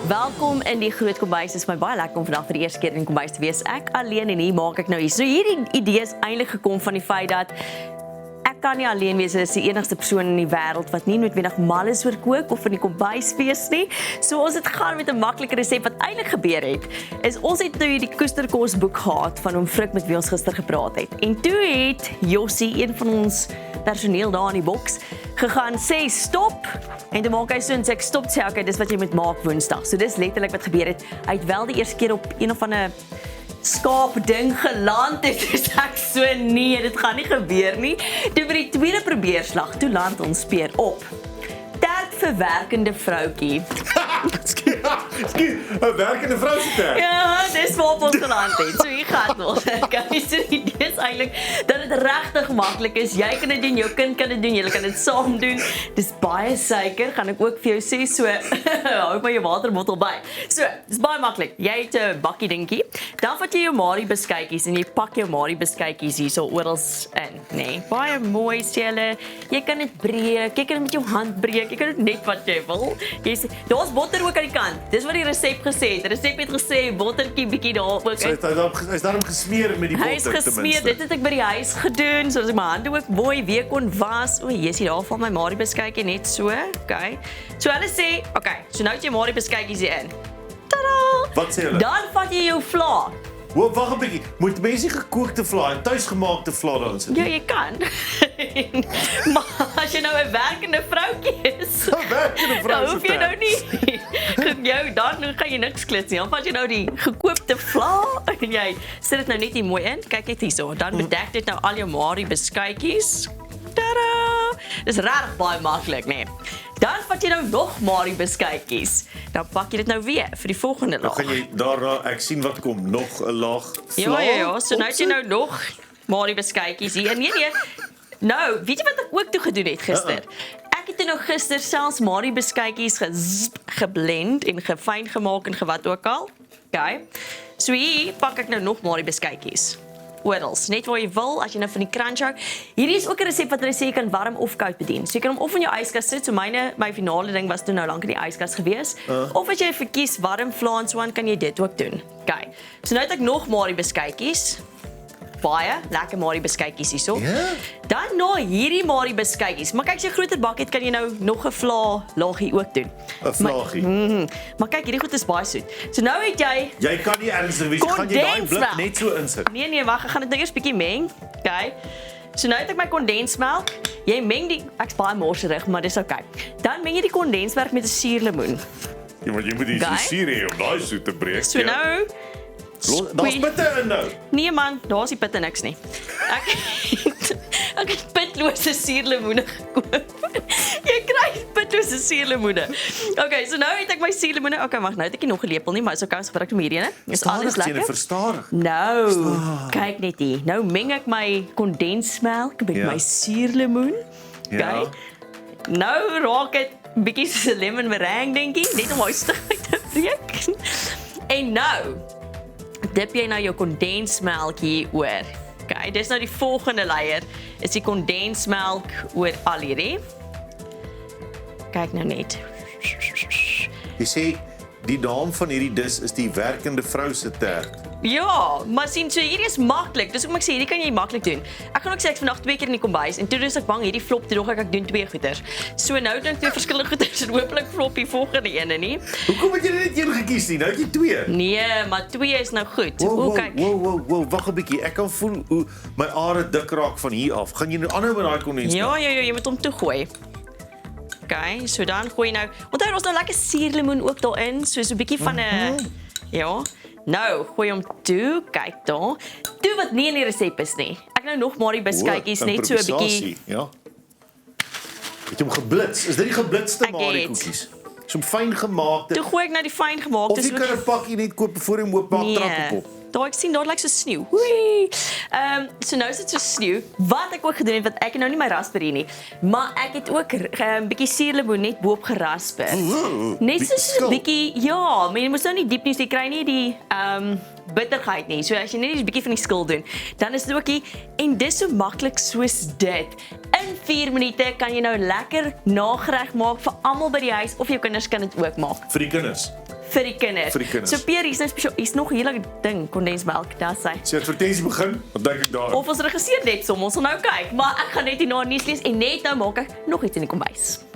Welkom in die groot kombuis. Dit is my baie lekker om vandag vir die eerste keer in die kombuis te wees. Ek alleen en hier maak ek nou hier. So hierdie idee is eintlik gekom van die feit dat ek kan nie alleen wees as die enigste persoon in die wêreld wat nie noodwendig mal is oor kook of in die kombuis wees nie. So ons het gaan met 'n maklike resep wat eintlik gebeur het. Is ons het nou hierdie koesterkosboek gehad van oom Frik met wie ons gister gepraat het. En toe het Jossie, een van ons personeel daar in die boks, gegaan sê stop. En toe maak hy so en sê ek stop, sê okay, dis wat jy moet maak Woensdag. So dis letterlik wat gebeur het. Hy het wel die eerste keer op een of ander skaap ding geland het. Dus ek so nee, dit gaan nie gebeur nie. Toe vir die tweede probeerslag, toe land ons speer op terk verwerkende vroutjie. Skien, 'n werkende vrou se term. Ja, dis waar ons geland het. So hier gaan ons. Kyk, so die idee is eintlik dat dit regtig maklik is. Jy kan dit doen, jou kind kan dit doen, julle kan dit saam doen. Dis baie suiker, gaan ek ook vir jou sê, so hou maar jou waterbottel by. So, dis baie maklik. Jy het 'n bakkie dingetjie. Dan vat jy jou Marie beskuitjies en jy pak jou Marie beskuitjies hierso oral in, nê. Nee, baie mooi julle. Jy kan dit breek, jy kan dit met jou hand breek, jy kan dit net wat jy wil. Jy sê, daar's botter ook aan die kant. Dis wat die resep gesê het. Die resep het gesê bottertjie bietjie daar ook. So hy's daarom gesmeer met die botter ten minste. Hy is gesmeer. Dit het ek by die huis gedoen, sodat ek my hande ook mooi weer kon was. O, Jessie, daar val my Marie beskuitjie net so. Okay. So hulle sê, okay, so nou het jy Marie beskuitjies hier in. Tada! Wat sê hulle? Dan vat jy jou vla. Wag 'n bietjie. Moet mense gekookte vla en tuisgemaakte vla daarin sit? Ja, jy kan. Maar as jy nou 'n werkende vroutjie is, 'n werkende vrou dan hoef jy nou nie dan gaan jy niks klits nie. Dan vat jy nou die gekoopte vla en jy sit dit nou net hier mooi in. Kyk net hierso. Dan bedek dit nou al jou Marie beskuitjies. Tada! Dis regtig baie maklik, nee. Dan vat jy nou nog Marie beskuitjies. Dan pak jy dit nou weer vir die volgende Dan laag. gaan jy daarna, ek sien wat kom, nog 'n laag vla. Ja. So nou het jy nou nog Marie beskuitjies hier. Nee. Nou, weet jy wat ek ook toe gedoen het gister? Ek het nou gister selfs Marie beskuitjies geblend en gefyn gemaak en gewat ook al. Okay. So hier pak ek nou nog Marie beskuitjies. Orals, net waar jy wil, as jy nou van die crunch hou. Hierdie is ook 'n resep wat hulle sê jy kan warm of koud bedien. So jy kan hom of in jou yskas sit, so my finale ding was toe nou lank in die yskas gewees. Of as jy verkies warm vla en so aan, kan jy dit ook doen. Okay. So nou het ek nog Marie beskuitjies. Baie lekker Marie beskuitjies hierso. Ja? Dan na hierdie Marie beskuitjies. Maar kyk, as jy 'n groter bak het, kan jy nou nog 'n vla laagie ook doen. 'n vlaagie. Maar kyk, hierdie goed is baie soet. So nou het Jy kan nie ernstig wees, gaan jy daai blik Kondensmelk. net so insit. Nee, wag, ek gaan dit nou eers bietjie meng. Okay. So nou het ek my kondensmelk. Jy meng die ek's baie morserig, maar dis okay. Dan meng jy die kondensmelk met 'n suurlemoen. Ja, maar jy moet die Okay. suur hê om daai soet te breek. So nou Daar's bitter in nou. Nee man, daar's nie pitte niks nie. Ek het pitlose suurlemoene gekoop. Jy kry pitlose suurlemoene. Okay, so nou het ek my suurlemoene. Okay, wag, nou het ek nie nog 'n lepel nie, maar is okay, ons gebruik hom hierdie ene. Is alles lekker? Verstadig. Nou, kyk net hier. Nou meng ek my kondensmelk met my suurlemoen. Ja. Nou raak dit bietjie soos 'n lemon meringue dingetjie, net om hy stigheid te breek. En nou dip jy nou jou kondensmelk hier oor. Okay, dis nou die volgende layer. Is die kondensmelk oor al hierdie. Kyk nou net. Jy sê die naam van hierdie dis is die werkende vrou se term. Ja, maar sien, so hierdie is maklik. Dis hoekom ek sê hierdie kan jy maklik doen. Ek gaan ook sê ek vandag 2 keer in die kombuis en toe is ek bang hierdie flop, toe dog ek doen 2 goeters. So nou dink ek 2 verskillende goeters en hopelik flop die volgende ene nie. Hoekom het jy net een gekies nie? Nou het jy 2. Nee, maar 2 is nou goed. O, kyk. Wow, wag 'n bietjie. Ek kan voel hoe my are dik raak van hier af. Gaan jy nou aanhou met daai kondensmelk? Ja, jy moet hom toegooi. Okay, so dan gooi jy nou. Onthou ons nou lekker suurlemoen ook daarin, so 'n bietjie van 'n ja. Nou, gooi hom toe. Kyk daar. Toe wat nie in die resep is nie. Ek nou nog Marie beskuitjies net so 'n bietjie. Ja. Het jy hom geblits? Is dit die geblitste Ek Marie het. koekies? So fyn gemaakte. Toe gooi ek nou die fyn gemaakte. Of jy kan 'n pakkie net koop voor hom oop maak trap op. Daar ek sien daar lyk so sneeu. Oei. So nou is dit so sneeu. Wat ek ook gedoen het, want ek het nou nie my raspberry nie, maar ek het ook 'n bietjie suurlemoen net bo-op gerasper. Net so 'n bietjie, ja, maar jy moet nou nie diep nie, so jy kry nie die bitterheid nie. So as jy net 'n bietjie van die skil doen, dan is dit ook nie en dis so maklik soos dit. In 4 minute kan jy nou lekker nagereg maak vir almal by die huis of jou kinders kan dit ook maak. Vir die kinders. vir die kinders. Vir die kinders. So Pierre, hier's nog 'n hele ding kondensmelk, daar sê. So advertensie begin, dan dink ek daar. Of ons regisseur net som, ons sal nou kyk, maar ek gaan net hierna nuus lees en net nou maak ek nog iets in die kombuis.